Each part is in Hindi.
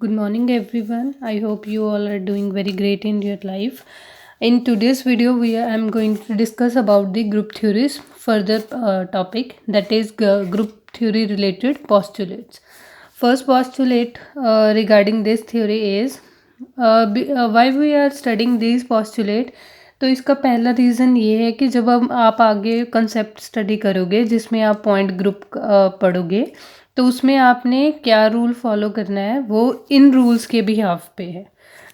Good morning, everyone. I hope you all are doing very great in your life. In today's video, I'm going to discuss about the group theories further topic, that is group theory related postulates. First postulate regarding this theory is why we are studying these postulate. तो इसका पहला रीज़न ये है कि जब आप आगे कंसेप्ट स्टडी करोगे जिसमें आप पॉइंट ग्रुप पढ़ोगे, तो उसमें आपने क्या रूल फॉलो करना है वो इन रूल्स के बिहाफ पे है.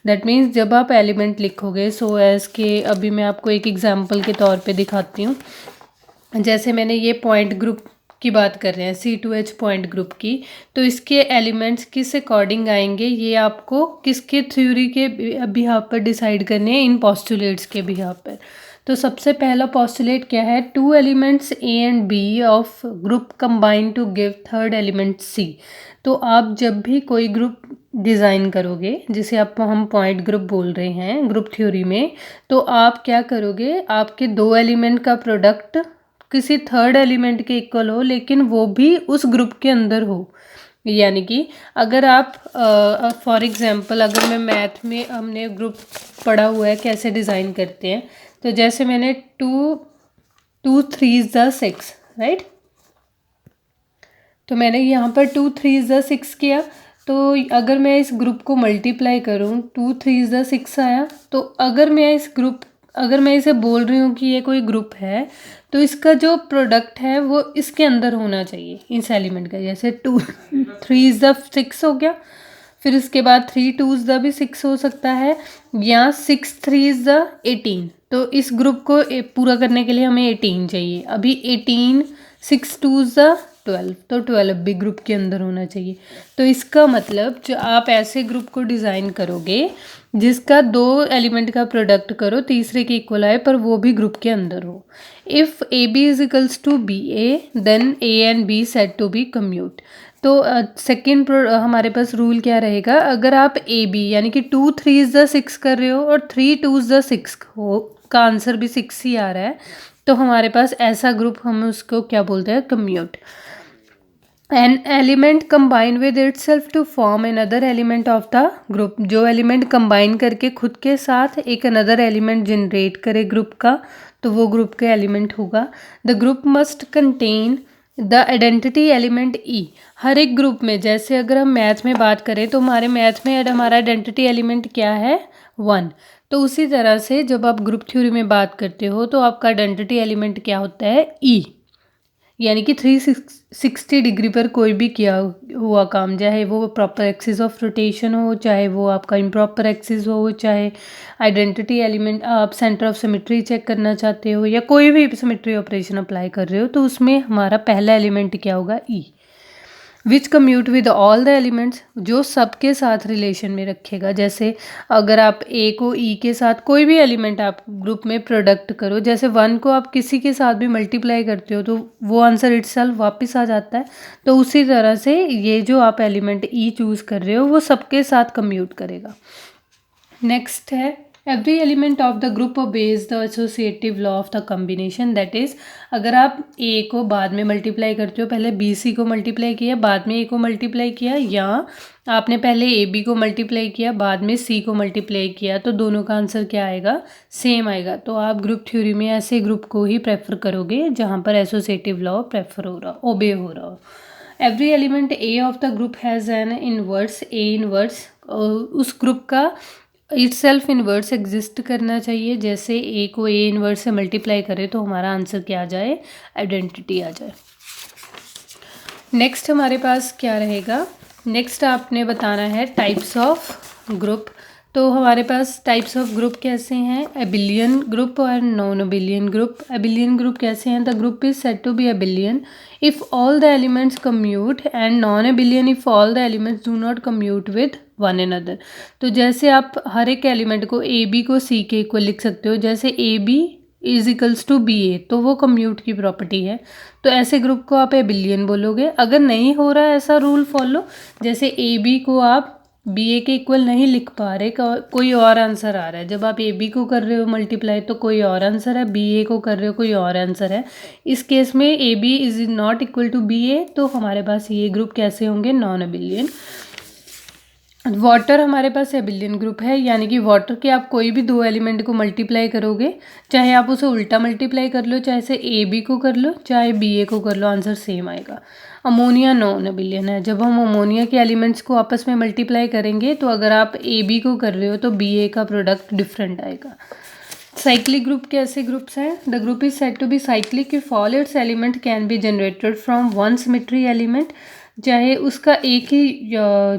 दैट मीन्स जब आप एलिमेंट लिखोगे सो एज के, अभी मैं आपको एक एग्जांपल के तौर पे दिखाती हूँ. जैसे मैंने ये पॉइंट ग्रुप की बात कर रहे हैं, C2H पॉइंट ग्रुप की, तो इसके एलिमेंट्स किस अकॉर्डिंग आएंगे ये आपको किसके थ्योरी के बिहाफ पर डिसाइड करने हैं, इन पॉस्टुलेट्स के बिहाफ पर. तो सबसे पहला पॉस्टुलेट क्या है, 2 elements A and B of group combine to give third element C. तो आप जब भी कोई ग्रुप डिज़ाइन करोगे, जिसे हम पॉइंट ग्रुप बोल रहे हैं ग्रुप थ्योरी में, तो आप क्या करोगे, आपके 2 एलिमेंट का प्रोडक्ट किसी थर्ड एलिमेंट के इक्वल हो, लेकिन वो भी उस ग्रुप के अंदर हो. यानी कि अगर आप फॉर एग्जांपल, अगर मैं मैथ में हमने ग्रुप पढ़ा हुआ है कैसे डिज़ाइन करते हैं, तो जैसे मैंने 2 3 ज़ 6, राइट. तो मैंने यहाँ पर 2 3 ज़ 6 किया. तो अगर मैं इस ग्रुप को मल्टीप्लाई करूँ, 2 3 ज़ 6 आया. तो अगर मैं इसे बोल रही हूँ कि ये कोई ग्रुप है, तो इसका जो प्रोडक्ट है वो इसके अंदर होना चाहिए, इस एलिमेंट का. जैसे 2 3 ज़ 6 हो गया, फिर इसके बाद 3 2 ज़ भी 6 हो सकता है, या 6 3 ज़ 18. तो इस ग्रुप को पूरा करने के लिए हमें 18 चाहिए. अभी 18 6 2 ज़ 12, तो 12 भी ग्रुप के अंदर होना चाहिए. तो इसका मतलब जो आप ऐसे ग्रुप को डिज़ाइन करोगे जिसका 2 एलिमेंट का प्रोडक्ट करो तीसरे के इक्वल आए, पर वो भी ग्रुप के अंदर हो. If AB is equals to BA, then A and B set to be commute. तो सेकेंड हमारे पास रूल क्या रहेगा, अगर आप AB यानी कि 2 3 ज़ 6 कर रहे हो और 3 2 ज़ 6 हो, का आंसर भी 6 ही आ रहा है, तो हमारे पास ऐसा ग्रुप, हम उसको क्या बोलते हैं, commute. An element combine with itself to form another element of the group. जो एलिमेंट कंबाइन करके खुद के साथ एक अनदर एलिमेंट जनरेट करे ग्रुप का, तो वो ग्रुप के एलिमेंट होगा. The group must contain the identity element E. हर एक ग्रुप में, जैसे अगर हम मैथ में बात करें तो हमारे मैथ में हमारा आइडेंटिटी एलिमेंट क्या है, 1. तो उसी तरह से जब आप ग्रुप थ्योरी में बात करते हो तो आपका आइडेंटिटी एलिमेंट क्या होता है, E. यानी कि 360 डिग्री पर कोई भी किया हुआ काम, चाहे वो प्रॉपर एक्सिस ऑफ रोटेशन हो, चाहे वो आपका इम्प्रॉपर एक्सिस हो, चाहे आइडेंटिटी एलिमेंट आप सेंटर ऑफ सिमेट्री चेक करना चाहते हो, या कोई भी सिमेट्री ऑपरेशन अप्लाई कर रहे हो, तो उसमें हमारा पहला एलिमेंट क्या होगा, E. Which commute with all the elements, जो सबके साथ रिलेशन में रखेगा. जैसे अगर आप A को E के साथ कोई भी एलिमेंट आप ग्रुप में प्रोडक्ट करो, जैसे 1 को आप किसी के साथ भी मल्टीप्लाई करते हो तो वो आंसर इटसेल्फ वापस आ जाता है. तो उसी तरह से ये जो आप एलिमेंट E चूज़ कर रहे हो वो सबके साथ कम्यूट करेगा. नेक्स्ट है, every element of the group obeys the associative law of the combination. That is, अगर आप A को बाद में मल्टीप्लाई करते हो, पहले BC को मल्टीप्लाई किया बाद में A को मल्टीप्लाई किया, या आपने पहले AB को मल्टीप्लाई किया बाद में C को मल्टीप्लाई किया, तो दोनों का आंसर क्या आएगा, सेम आएगा. तो आप ग्रुप थ्योरी में ऐसे ग्रुप को ही प्रेफर करोगे जहाँ पर एसोसिएटिव लॉ प्रेफर हो रहा, ओबे हो रहा हो. Every element A of the group has an inverse, A inverse, उस ग्रुप का इट सेल्फ इन्वर्स एग्जिस्ट करना चाहिए. जैसे A को A इन्वर्स से मल्टीप्लाई करें तो हमारा आंसर क्या आ जाए, आइडेंटिटी आ जाए. नेक्स्ट हमारे पास क्या रहेगा, नेक्स्ट आपने बताना है टाइप्स ऑफ ग्रुप. तो हमारे पास टाइप्स ऑफ ग्रुप कैसे हैं, एबिलियन ग्रुप और non abelian group. Abelian group कैसे हैं, the group is said to be abelian if all the elements commute, and non abelian if all the elements do not commute with one another. तो जैसे आप हर एक एलिमेंट को AB को C के इक्वल लिख सकते हो, जैसे AB is equals to BA, तो वो कम्यूट की प्रॉपर्टी है. तो ऐसे ग्रुप को आप एबिलियन बोलोगे. अगर नहीं हो रहा है ऐसा रूल फॉलो, जैसे AB को आप BA के इक्वल नहीं लिख पा रहे, कोई और आंसर आ रहा है, जब आप AB को कर रहे हो मल्टीप्लाई तो कोई और आंसर है, BA को कर रहे हो कोई और आंसर है, इस केस में AB is not equal to BA, तो हमारे पास ये ग्रुप कैसे होंगे, नॉन एबिलियन. वाटर हमारे पास एबिलियन ग्रुप है, यानी कि वाटर के आप कोई भी दो एलिमेंट को मल्टीप्लाई करोगे, चाहे आप उसे उल्टा मल्टीप्लाई कर लो, चाहे से ए बी को कर लो, चाहे बी ए को कर लो, आंसर सेम आएगा। अमोनिया नॉन एबिलियन है। जब हम अमोनिया के एलिमेंट्स को आपस में मल्टीप्लाई करेंगे तो अगर आप ए बी को कर रहे हो तो बी ए का प्रोडक्ट डिफरेंट आएगा। साइक्लिक ग्रुप के ऐसे ग्रुप्स हैं, the group is said to be cyclic if all its element can be generated from one symmetry element, चाहे उसका एक ही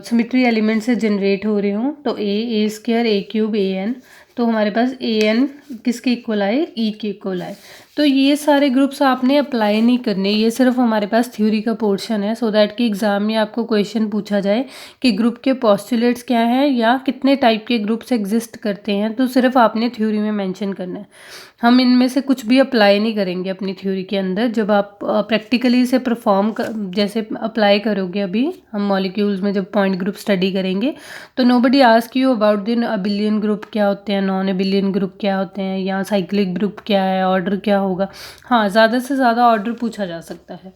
सिमेट्री एलिमेंट से जनरेट हो रहे हों, तो a square a cube a n, तो हमारे पास ए एन किसके इक्वल आए, ई के इक्वल आए। तो ये सारे ग्रुप्स आपने अप्लाई नहीं करने, ये सिर्फ हमारे पास थ्योरी का पोर्शन है, सो दैट कि एग्ज़ाम में आपको क्वेश्चन पूछा जाए कि ग्रुप के पोस्टुलेट्स क्या हैं या कितने टाइप के ग्रुप्स एग्जिस्ट करते हैं, तो सिर्फ आपने थ्योरी में मेंशन करना है। हम इनमें से कुछ भी अप्लाई नहीं करेंगे अपनी थ्योरी के अंदर। जब आप प्रैक्टिकली इसे जैसे अप्लाई करोगे, अभी हम मॉलिक्यूल्स में जब पॉइंट ग्रुप स्टडी करेंगे तो nobody ask you about the abelian group क्या होते हैं, नॉन अबिलियन ग्रुप क्या होते हैं, या साइक्लिक ग्रुप क्या है, ऑर्डर क्या होगा। हाँ, ज़्यादा से ज़्यादा ऑर्डर पूछा जा सकता है,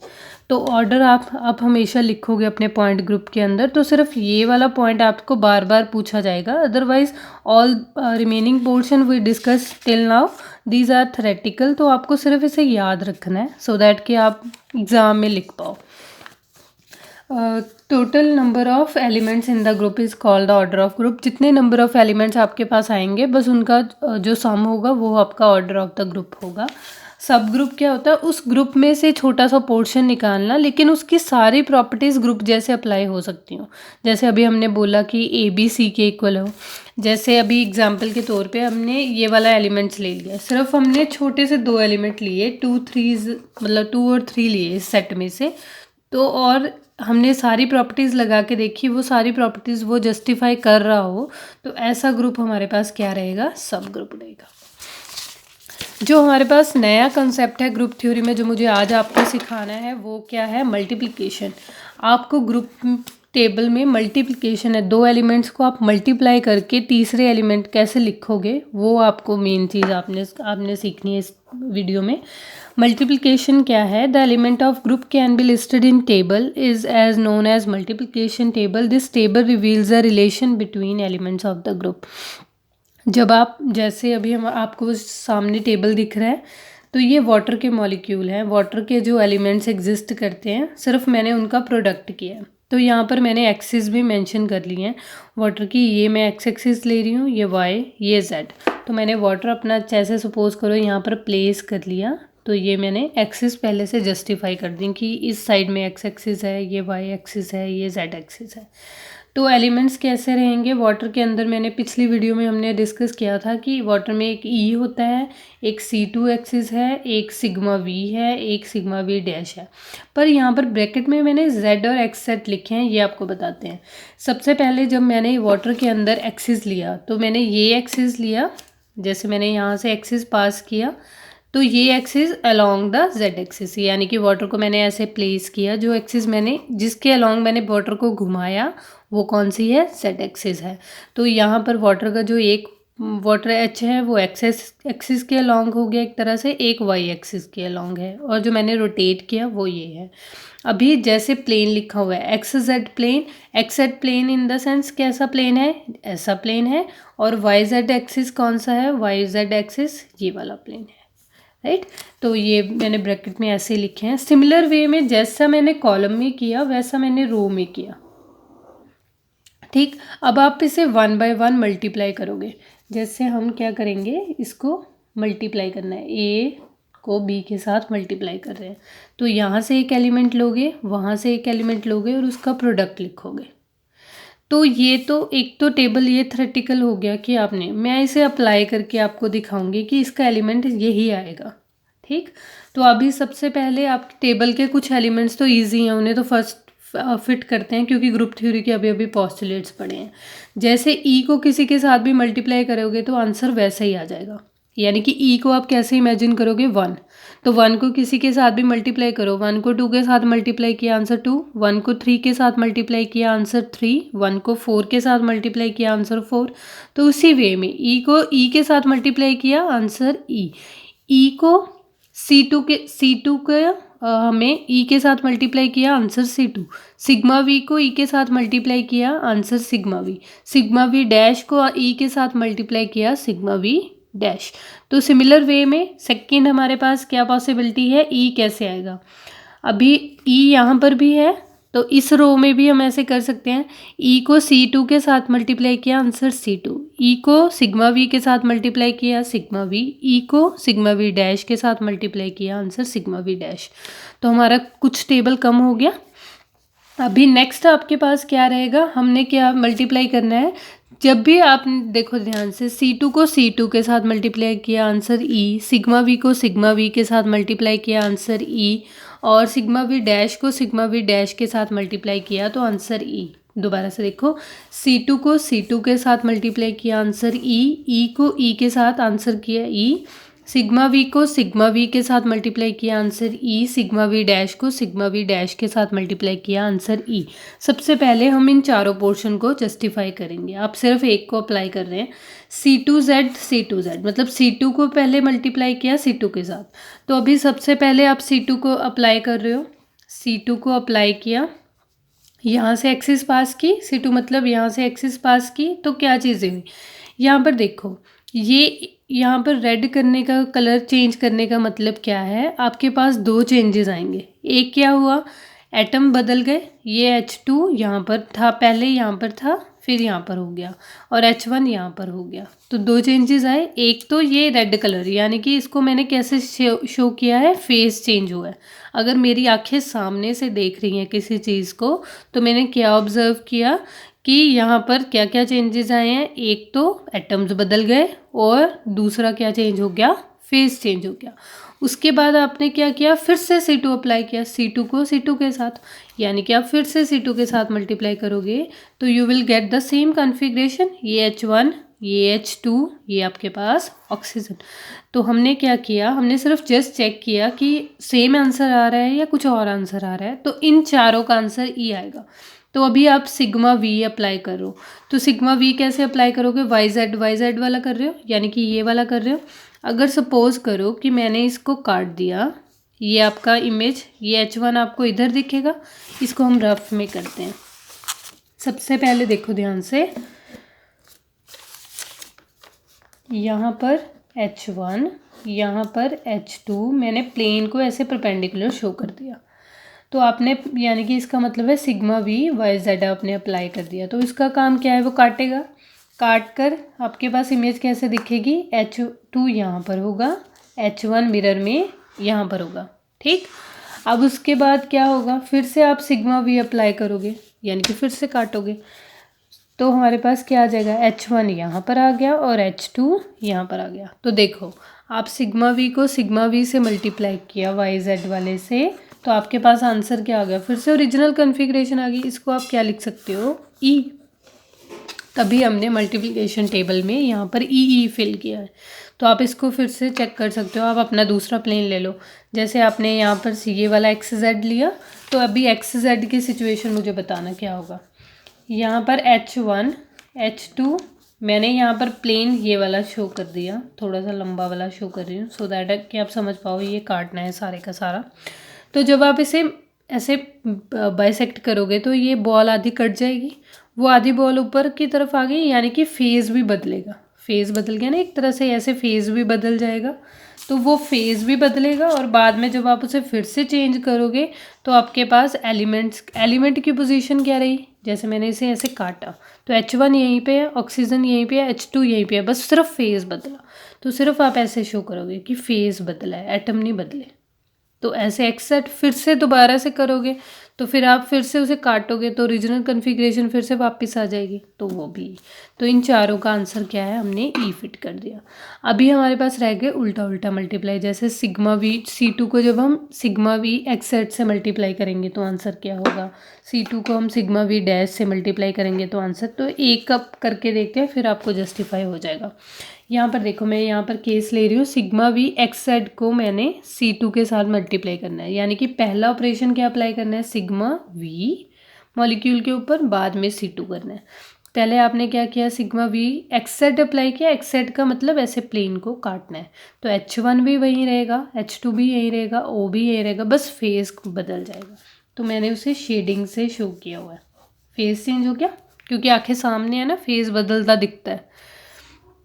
तो ऑर्डर आप हमेशा लिखोगे अपने पॉइंट ग्रुप के अंदर, तो सिर्फ ये वाला पॉइंट आपको बार बार पूछा जाएगा। Otherwise all remaining portion we discuss till now these are theoretical, तो आपको सिर्फ इसे याद रखना है सो दैट कि आप एग्ज़ाम में लिख पाओ। Total number of elements in the group is called the order of group. जितने नंबर ऑफ एलिमेंट्स आपके पास आएंगे बस उनका जो सम होगा वो आपका ऑर्डर ऑफ द ग्रुप होगा। सब ग्रुप क्या होता है, उस ग्रुप में से छोटा सा पोर्शन निकालना, लेकिन उसकी सारी प्रॉपर्टीज़ ग्रुप जैसे अप्लाई हो सकती हो। जैसे अभी हमने बोला कि ए बी सी के इक्वल हो, जैसे अभी एग्जांपल के तौर पे हमने ये वाला एलिमेंट्स ले लिया, सिर्फ हमने छोटे से दो एलिमेंट लिए, 2 और 3 लिए इस सेट में से, तो और हमने सारी प्रॉपर्टीज़ लगा के देखी, वो सारी प्रॉपर्टीज़ वो जस्टिफाई कर रहा हो, तो ऐसा ग्रुप हमारे पास क्या रहेगा, सब ग्रुप रहेगा। जो हमारे पास नया कंसेप्ट है ग्रुप थ्योरी में, जो मुझे आज आपको सिखाना है, वो क्या है, मल्टीप्लिकेशन। आपको ग्रुप टेबल में मल्टीप्लिकेशन है, दो एलिमेंट्स को आप मल्टीप्लाई करके तीसरे एलिमेंट कैसे लिखोगे, वो आपको मेन चीज़ आपने सीखनी है इस वीडियो में। मल्टीप्लिकेशन क्या है, the element of group can be listed in table is as known as multiplication table. This table reveals the relation between elements of the group. जब आप, जैसे अभी हम आपको सामने टेबल दिख रहा है, तो ये वाटर के मॉलिक्यूल हैं, वाटर के जो एलिमेंट्स एग्जिस्ट करते हैं, सिर्फ मैंने उनका प्रोडक्ट किया है। तो यहाँ पर मैंने एक्सिस भी मेंशन कर ली हैं वाटर की, ये मैं एक्स एक्सिस ले रही हूँ, ये वाई, ये जेड। तो मैंने वाटर अपना जैसे सपोज करो यहाँ पर प्लेस कर लिया, तो ये मैंने एक्सिस पहले से जस्टिफाई कर दी कि इस साइड में एक्स एक्सिस है, ये वाई एक्सिस है, ये जेड एक्सिस है। तो एलिमेंट्स कैसे रहेंगे वाटर के अंदर, मैंने पिछली वीडियो में हमने डिस्कस किया था कि वाटर में एक ई होता है, एक C2 एक्सिस है, एक सिग्मा वी है, एक सिग्मा वी डैश है। पर यहाँ पर ब्रैकेट में मैंने जेड और एक्स सेट लिखे हैं, ये आपको बताते हैं। सबसे पहले जब मैंने वाटर के अंदर एक्सिस लिया, तो मैंने ये एक्सिस लिया, जैसे मैंने यहाँ से एक्सिस पास किया, तो ये axis along the Z axis, यानी कि वाटर को मैंने ऐसे प्लेस किया, जो एक्सिस मैंने जिसके अलोंग मैंने वाटर को घुमाया वो कौन सी है, जेड एक्सिस है। तो यहाँ पर वाटर का जो एक वाटर एच है वो एक्सिस के अलोंग हो गया एक तरह से, एक वाई एक्सिस के अलोंग है, और जो मैंने रोटेट किया वो ये है। अभी जैसे प्लेन लिखा हुआ है x z plane, x z plane in the sense कैसा प्लेन है, ऐसा प्लेन है, और वाई जेड एक्सिस कौन सा है, वाई जेड एक्सिस ये वाला प्लेन है, राइट। तो ये मैंने ब्रैकेट में ऐसे लिखे हैं। सिमिलर वे में जैसा मैंने कॉलम में किया वैसा मैंने रो में किया, ठीक। अब आप इसे 1 बाय 1 मल्टीप्लाई करोगे। जैसे हम क्या करेंगे, इसको मल्टीप्लाई करना है, ए को बी के साथ मल्टीप्लाई कर रहे हैं, तो यहाँ से एक एलिमेंट लोगे, वहाँ से एक एलिमेंट लोगे और उसका प्रोडक्ट लिखोगे। तो ये तो एक तो टेबल ये थ्योरेटिकल हो गया कि आपने, मैं इसे अप्लाई करके आपको दिखाऊंगी कि इसका एलिमेंट यही आएगा, ठीक। तो अभी सबसे पहले आप टेबल के कुछ एलिमेंट्स तो ईजी हैं, उन्हें तो फर्स्ट फिट करते हैं क्योंकि ग्रुप थ्योरी के अभी अभी पोस्टुलेट्स पढ़े हैं। जैसे ई को किसी के साथ भी मल्टीप्लाई करोगे तो आंसर वैसा ही आ जाएगा, यानी कि ई को आप कैसे इमेजिन करोगे, 1, तो 1 को किसी के साथ भी मल्टीप्लाई करो, 1 को 2 के साथ मल्टीप्लाई किया आंसर 2, 1 को 3 के साथ मल्टीप्लाई किया आंसर 3, 1 को 4 के साथ मल्टीप्लाई किया आंसर 4। तो उसी वे में ई को ई के साथ मल्टीप्लाई किया आंसर ई, ई को C2 के हमें ई के साथ मल्टीप्लाई किया, आंसर C2। सिग्मा वी को ई के साथ मल्टीप्लाई किया, answer sigma we. Sigma V dash को ई के साथ मल्टीप्लाई किया, सिग्मा वी डैश। तो सिमिलर वे में सेकंड हमारे पास क्या पॉसिबिलिटी है, ई कैसे आएगा। अभी ई यहाँ पर भी है, तो इस रो में भी हम ऐसे कर सकते हैं। ई को C2 के साथ मल्टीप्लाई किया, आंसर C2। ई को सिग्मा वी के साथ मल्टीप्लाई किया, सिग्मा वी। ई को सिग्मा वी डैश के साथ मल्टीप्लाई किया, आंसर सिग्मा वी डैश। तो हमारा कुछ टेबल कम हो गया। अभी नेक्स्ट आपके पास क्या रहेगा, हमने क्या मल्टीप्लाई करना है। जब भी आप देखो ध्यान से, C2 को C2 के साथ मल्टीप्लाई किया, आंसर ई। सिग्मा वी को सिग्मा वी के साथ मल्टीप्लाई किया, आंसर ई। और सिग्मा वी डैश को सिग्मा वी डैश के साथ मल्टीप्लाई किया, तो आंसर ई। दोबारा से देखो, C2 को C2 के साथ मल्टीप्लाई किया, आंसर ई। ई को ई के साथ आंसर किया ई। सिग्मा वी को सिग्मा वी के साथ मल्टीप्लाई किया, आंसर ई। सिग्मा वी डैश को सिग्मा वी डैश के साथ मल्टीप्लाई किया, आंसर ई। सबसे पहले हम इन चारों पोर्शन को जस्टिफाई करेंगे। आप सिर्फ एक को अप्लाई कर रहे हैं। C2Z मतलब C2 को पहले मल्टीप्लाई किया C2 के साथ। तो अभी सबसे पहले आप C2 को अप्लाई कर रहे हो। C2 को अप्लाई किया, यहाँ से एक्सिस पास की, C2 मतलब यहाँ से एक्सिस पास की, तो क्या चीज़ें हुई यहाँ पर देखो। ये यहाँ पर रेड करने का, कलर चेंज करने का मतलब क्या है, आपके पास दो चेंजेस आएंगे। एक क्या हुआ, एटम बदल गए। ये H2 यहाँ पर था, पहले यहाँ पर था, फिर यहाँ पर हो गया, और H1 यहाँ पर हो गया। तो दो चेंजेस आए। एक तो ये रेड कलर, यानी कि इसको मैंने कैसे शो किया है, फेस चेंज हुआ है। अगर मेरी आंखें सामने से देख रही हैं किसी चीज़ को, तो मैंने क्या ऑब्जर्व किया कि यहाँ पर क्या क्या चेंजेस आए हैं। एक तो एटम्स बदल गए, और दूसरा क्या चेंज हो गया, फेस चेंज हो गया। उसके बाद आपने क्या किया, फिर से C2 अप्लाई किया, C2 को C2 के साथ, यानी कि आप फिर से C2 के साथ मल्टीप्लाई करोगे तो you will get the same configuration. ये H1, ये H2, ये आपके पास ऑक्सीजन। तो हमने क्या किया, हमने सिर्फ जस्ट चेक किया कि सेम आंसर आ रहा है या कुछ और आंसर आ रहा है। तो इन चारों का आंसर ई आएगा। तो अभी आप सिग्मा वी अप्लाई करो। तो सिग्मा वी कैसे अप्लाई करोगे, वाई जेड वाला कर रहे हो, यानी कि ये वाला कर रहे हो। अगर सपोज करो कि मैंने इसको काट दिया, ये आपका इमेज, ये H1 आपको इधर दिखेगा। इसको हम रफ में करते हैं। सबसे पहले देखो ध्यान से, यहाँ पर H1, यहाँ पर H2, मैंने प्लेन को ऐसे परपेंडिकुलर शो कर दिया। तो आपने, यानी कि इसका मतलब है सिग्मा वी वाई जेड आपने अप्लाई कर दिया। तो इसका काम क्या है, वो काटेगा। काट कर आपके पास इमेज कैसे दिखेगी, H2 यहाँ पर होगा, H1 मिरर में यहाँ पर होगा। ठीक, अब उसके बाद क्या होगा, फिर से आप सिग्मा वी अप्लाई करोगे, यानी कि फिर से काटोगे। तो हमारे पास क्या आ जाएगा, H1 यहाँ पर आ गया और H2 यहाँ पर आ गया। तो देखो, आप सिग्मा वी को सिग्मा वी से मल्टीप्लाई किया वाई जेड वाले से, तो आपके पास आंसर क्या आ गया, फिर से ओरिजिनल कॉन्फ़िगरेशन आ गई। इसको आप क्या लिख सकते हो, ई। तभी हमने मल्टीप्लिकेशन टेबल में यहाँ पर ई फिल किया है। तो आप इसको फिर से चेक कर सकते हो। आप अपना दूसरा प्लेन ले लो, जैसे आपने यहाँ पर ये वाला एक्स जेड लिया, तो अभी एक्स जेड की सिचुएशन मुझे बताना क्या होगा। यहाँ पर H1, H2, मैंने यहाँ पर प्लेन ये वाला शो कर दिया, थोड़ा सा लंबा वाला शो कर रही हूँ, सो दैट कि आप समझ पाओ ये काटना है सारे का सारा। तो जब आप इसे ऐसे बाइसेक्ट करोगे तो ये बॉल आधी कट जाएगी, वो आधी बॉल ऊपर की तरफ आ गई, यानी कि फेज़ भी बदलेगा। फेज़ बदल गया ना एक तरह से, ऐसे फेज़ भी बदल जाएगा। तो वो फेज़ भी बदलेगा, और बाद में जब आप उसे फिर से चेंज करोगे तो आपके पास एलिमेंट की पोजीशन क्या रही, जैसे मैंने इसे ऐसे काटा, तो H1 यहीं पे है, ऑक्सीजन यहीं पे है, H2 यहीं पे है, बस सिर्फ फेज़ बदला। तो सिर्फ आप ऐसे शो करोगे कि फेज़ बदला है, एटम नहीं बदले। तो ऐसे एक्सेट फिर से दोबारा से करोगे, तो फिर आप फिर से उसे काटोगे तो ओरिजिनल कॉन्फ़िगरेशन फिर से वापस आ जाएगी, तो वो भी। तो इन चारों का आंसर क्या है, हमने ई फिट कर दिया। अभी हमारे पास रह गए उल्टा उल्टा मल्टीप्लाई। जैसे सिग्मा वी C2 को जब हम सिग्मा वी एक्सेट से मल्टीप्लाई करेंगे तो आंसर क्या होगा, C2 को हम सिग्मा वी डैश से मल्टीप्लाई करेंगे तो आंसर, तो एक अप करके देखते हैं, फिर आपको जस्टिफाई हो जाएगा। यहाँ पर देखो, मैं यहाँ पर केस ले रही हूँ, सिग्मा वी एक्स जेड को मैंने C2 के साथ मल्टीप्लाई करना है, यानी कि पहला ऑपरेशन क्या अप्लाई करना है, सिग्मा वी मॉलिक्यूल के ऊपर, बाद में C2 करना है। पहले आपने क्या किया, sigma we x Z apply किया। एक्स जेड का मतलब ऐसे प्लेन को काटना है, तो H1 भी वहीं रहेगा, H2 भी यहीं रहेगा, O भी यहीं रहेगा, बस फेस बदल जाएगा। तो मैंने उसे शेडिंग से शो किया हुआ है। फेस चेंज हो गया क्योंकि आंखें सामने है ना, फेस बदलता दिखता है।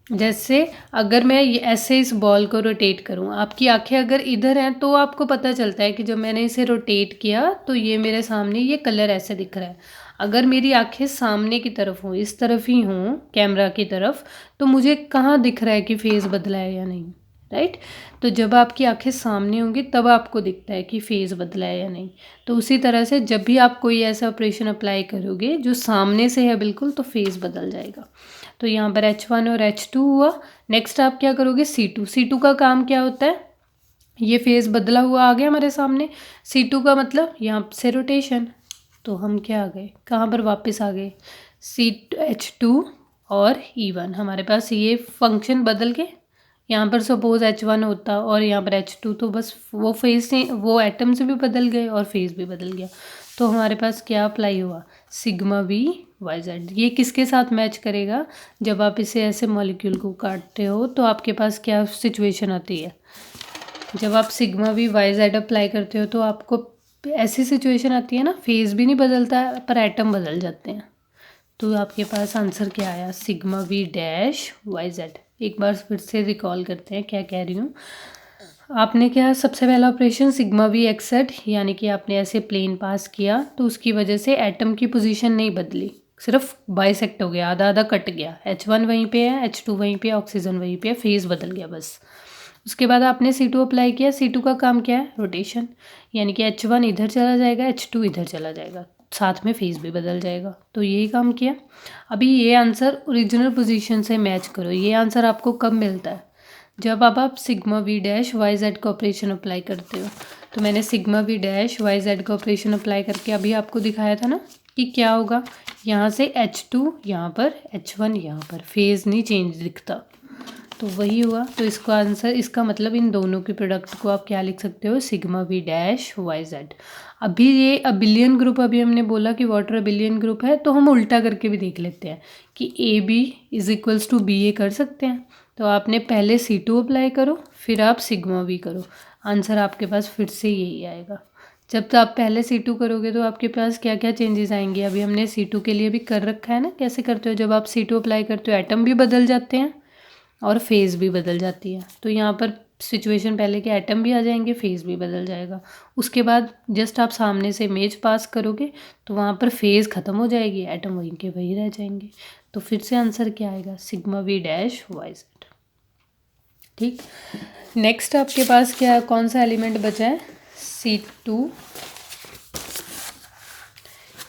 जैसे अगर मैं ऐसे इस बॉल को रोटेट करूं, आपकी आंखें अगर इधर हैं तो आपको पता चलता है कि जब मैंने इसे रोटेट किया तो ये मेरे सामने ये कलर ऐसे दिख रहा है। अगर मेरी आंखें सामने की तरफ हों, इस तरफ ही हों कैमरा की तरफ, तो मुझे कहाँ दिख रहा है कि फेस बदला है या नहीं, राइट। तो जब आपकी आंखें सामने होंगी तब आपको दिखता है कि फेस बदला है या नहीं। तो उसी तरह से जब भी आप कोई ऐसा ऑपरेशन अप्लाई करोगे जो सामने से है बिल्कुल, तो फेस बदल जाएगा। तो यहाँ पर H1 और H2 हुआ। नेक्स्ट आप क्या करोगे, C2। C2 का काम क्या होता है, ये फेस बदला हुआ आ गया हमारे सामने। C2 का मतलब यहाँ से रोटेशन। तो हम क्या आ गए, कहाँ पर वापस आ गए, H2 और E1 हमारे पास ये फंक्शन बदल के। यहाँ पर सपोज H1 होता और यहाँ पर H2, तो बस वो फेस से, वो एटम से भी बदल गए और फेस भी बदल गया। तो हमारे पास क्या अप्लाई हुआ, सिग्मा वी वाई जेड। ये किसके साथ मैच करेगा, जब आप इसे ऐसे मॉलिक्यूल को काटते हो तो आपके पास क्या सिचुएशन आती है, जब आप sigma V Y Z apply करते हो तो आपको ऐसी सिचुएशन आती है ना, फेस भी नहीं बदलता है पर एटम बदल जाते हैं। तो आपके पास आंसर क्या आया, sigma V dash Y Z. एक बार फिर से रिकॉल करते हैं क्या कह रही हूँ। आपने क्या, सबसे पहला operation sigma we x Z, यानी कि आपने ऐसे प्लेन पास किया तो उसकी वजह से एटम की पोजीशन नहीं बदली, सिर्फ बाइसेक्ट हो गया, आधा आधा कट गया। H1 वहीं पे है, H2 वहीं पे है, ऑक्सीजन वहीं पे है, फेस बदल गया बस। उसके बाद आपने C2 अप्लाई किया। C2 का काम क्या है, रोटेशन, यानी कि H1 इधर चला जाएगा, H2 इधर चला जाएगा, साथ में फेस भी बदल जाएगा। तो यही काम किया। अभी ये आंसर ओरिजिनल पोजीशन से मैच करो। ये आंसर आपको कब मिलता है, जब आप sigma V dash Y Z का ऑपरेशन अप्लाई करते हो। तो मैंने sigma V dash Y Z का ऑपरेशन अप्लाई करके अभी आपको दिखाया था ना कि क्या होगा, यहाँ से H2 यहाँ पर, H1 यहाँ पर, फेज नहीं चेंज दिखता। तो वही हुआ। तो इसका आंसर, इसका मतलब इन दोनों के प्रोडक्ट को आप क्या लिख सकते हो, sigma V dash Y Z. अभी ये अबिलियन ग्रुप, अभी हमने बोला कि वाटर अबिलियन ग्रुप है, तो हम उल्टा करके भी देख लेते हैं कि A B is equals to B A कर सकते हैं। तो आपने पहले C2 अप्लाई करो, फिर आप सिग्मा वी करो, आंसर आपके पास फिर से यही आएगा। जब तो आप पहले C2 करोगे तो आपके पास क्या क्या चेंजेस आएंगे, अभी हमने C2 के लिए भी कर रखा है ना, कैसे करते हो, जब आप C2 अप्लाई करते हो एटम भी बदल जाते हैं और फेज़ भी बदल जाती है। तो यहाँ पर सिचुएशन पहले के एटम भी आ जाएंगे, फेज़ भी बदल जाएगा। उसके बाद जस्ट आप सामने से इमेज पास करोगे तो वहाँ पर फेज़ ख़त्म हो जाएगी, एटम वहीं के वहीं रह जाएंगे। तो फिर से आंसर क्या आएगा, sigma V dash Y Z. ठीक, नेक्स्ट आपके पास क्या, कौन सा एलिमेंट बचा है, C2।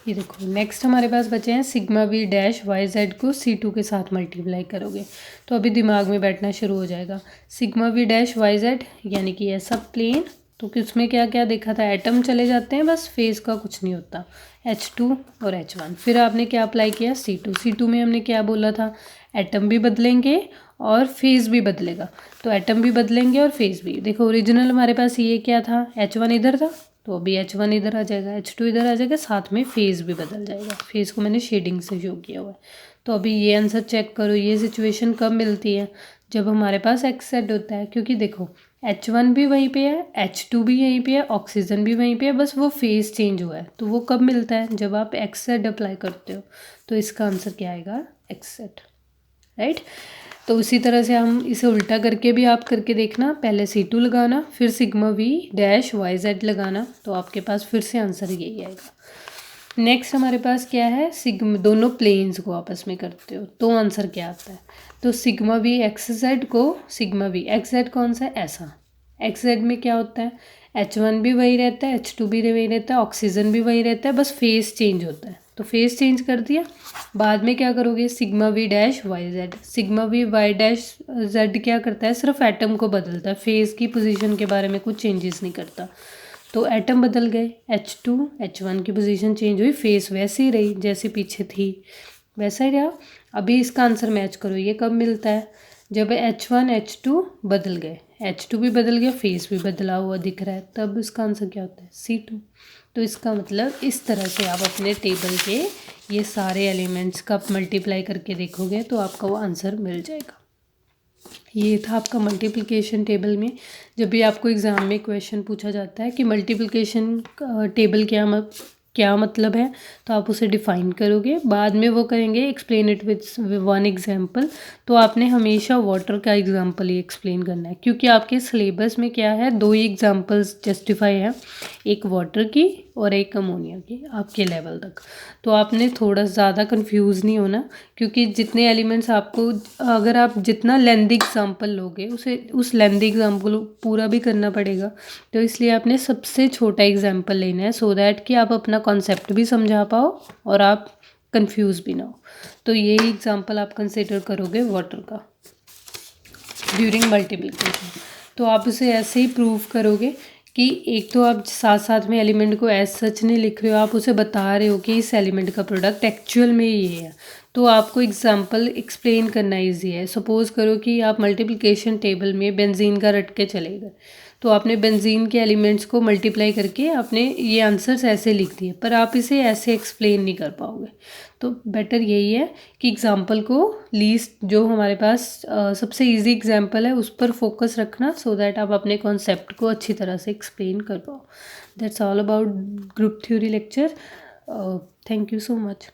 ये देखो नेक्स्ट हमारे पास बचे हैं sigma V dash Y Z को C2 के साथ मल्टीप्लाई करोगे तो अभी दिमाग में बैठना शुरू हो जाएगा। Sigma V dash Y Z यानी कि ऐसा प्लेन, तो उसमें क्या क्या देखा था, एटम चले जाते हैं बस, फेस का कुछ नहीं होता, H2 और H1। फिर आपने क्या अप्लाई किया, C2 में हमने क्या बोला था, एटम भी बदलेंगे और फेस भी बदलेगा। तो एटम भी बदलेंगे और फेस भी। देखो ओरिजिनल हमारे पास ये क्या था, H1 इधर था, तो अभी H1 इधर आ जाएगा, H2 इधर आ जाएगा, साथ में फेस भी बदल जाएगा। फेस को मैंने शेडिंग से शो किया हुआ है। तो अभी ये आंसर चेक करो, ये सिचुएशन कब मिलती है, जब हमारे पास एक्स जेड होता है। क्योंकि देखो H1 भी वहीं पे है, H2 भी यहीं पे है, ऑक्सीजन भी वहीं पे है, बस वो फेस चेंज हुआ है। तो वो कब मिलता है, जब आप एक्स जेड अप्लाई करते हो। तो इसका आंसर क्या आएगा, एक्स जेड, राइट। तो उसी तरह से हम इसे उल्टा करके भी आप करके देखना, पहले C2 लगाना, फिर sigma V dash Y Z लगाना, तो आपके पास फिर से आंसर यही आएगा। नेक्स्ट हमारे पास क्या है, सिग्मा, दोनों प्लेन्स को आपस में करते हो तो आंसर क्या आता है, तो सिग्मा वी एक्स जेड को सिग्मा वी एक्स जेड कौन सा है, ऐसा। एक्स जेड में क्या होता है, H1 भी वही रहता है, H2 भी वही रहता है, ऑक्सीजन भी वही रहता है, बस फेस चेंज होता है। तो फेस चेंज कर दिया, बाद में क्या करोगे, sigma V dash Y Z. Sigma V Y dash Z क्या करता है, सिर्फ एटम को बदलता है, फेस की पोजीशन के बारे में कुछ चेंजेस नहीं करता। तो एटम बदल गए, H2 H1 की पोजीशन चेंज हुई, फेस वैसे ही रही जैसे पीछे थी, वैसा ही रहा। अभी इसका आंसर मैच करो, ये कब मिलता है, जब H1 H2 बदल गए, H2 भी बदल गया, फेस भी बदला हुआ दिख रहा है, तब इसका आंसर क्या होता है, C2। तो इसका मतलब इस तरह से आप अपने टेबल के ये सारे एलिमेंट्स का आप मल्टीप्लाई करके देखोगे तो आपका वो आंसर मिल जाएगा। ये था आपका मल्टीप्लिकेशन टेबल में। जब भी आपको एग्ज़ाम में क्वेश्चन पूछा जाता है कि मल्टीप्लिकेशन टेबल क्या मतलब है, तो आप उसे डिफ़ाइन करोगे। बाद में वो करेंगे explain it with one example. तो आपने हमेशा वाटर का एग्जांपल ही एक्सप्लेन करना है, क्योंकि आपके सिलेबस में क्या है, 2 ही एग्जांपल्स जस्टिफाई है, एक वाटर की और एक अमोनिया की आपके लेवल तक। तो आपने थोड़ा ज़्यादा कंफ्यूज नहीं होना, क्योंकि जितने एलिमेंट्स आपको, अगर आप जितना लेंथी एग्जांपल लोगे उस लेंथी एग्जांपल पूरा भी करना पड़ेगा। तो इसलिए आपने सबसे छोटा एग्जांपल लेना है, सो दैट कि आप अपना कॉन्सेप्ट भी समझा पाओ और आप कंफ्यूज भी ना हो। तो यही एग्जांपल आप कंसिडर करोगे वाटर का ड्यूरिंग मल्टीप्लिकेशन। तो आप उसे ऐसे ही प्रूव करोगे कि एक तो आप साथ साथ में एलिमेंट को एज सच नहीं लिख रहे हो, आप उसे बता रहे हो कि इस एलिमेंट का प्रोडक्ट एक्चुअल में ये है। तो आपको एग्जांपल एक्सप्लेन करना इजी है। सपोज करो कि आप मल्टीप्लिकेशन टेबल में बेंजीन का रट के चले गए, तो आपने बेंजीन के एलिमेंट्स को मल्टीप्लाई करके आपने ये आंसर्स ऐसे लिख दिए, पर आप इसे ऐसे एक्सप्लेन नहीं कर पाओगे। तो बेटर यही है कि एग्जांपल को लीस्ट जो हमारे पास सबसे इजी एग्जांपल है उस पर फोकस रखना, सो दैट आप अपने कॉन्सेप्ट को अच्छी तरह से एक्सप्लेन कर पाओ। That's all about group theory lecture. Thank you so much.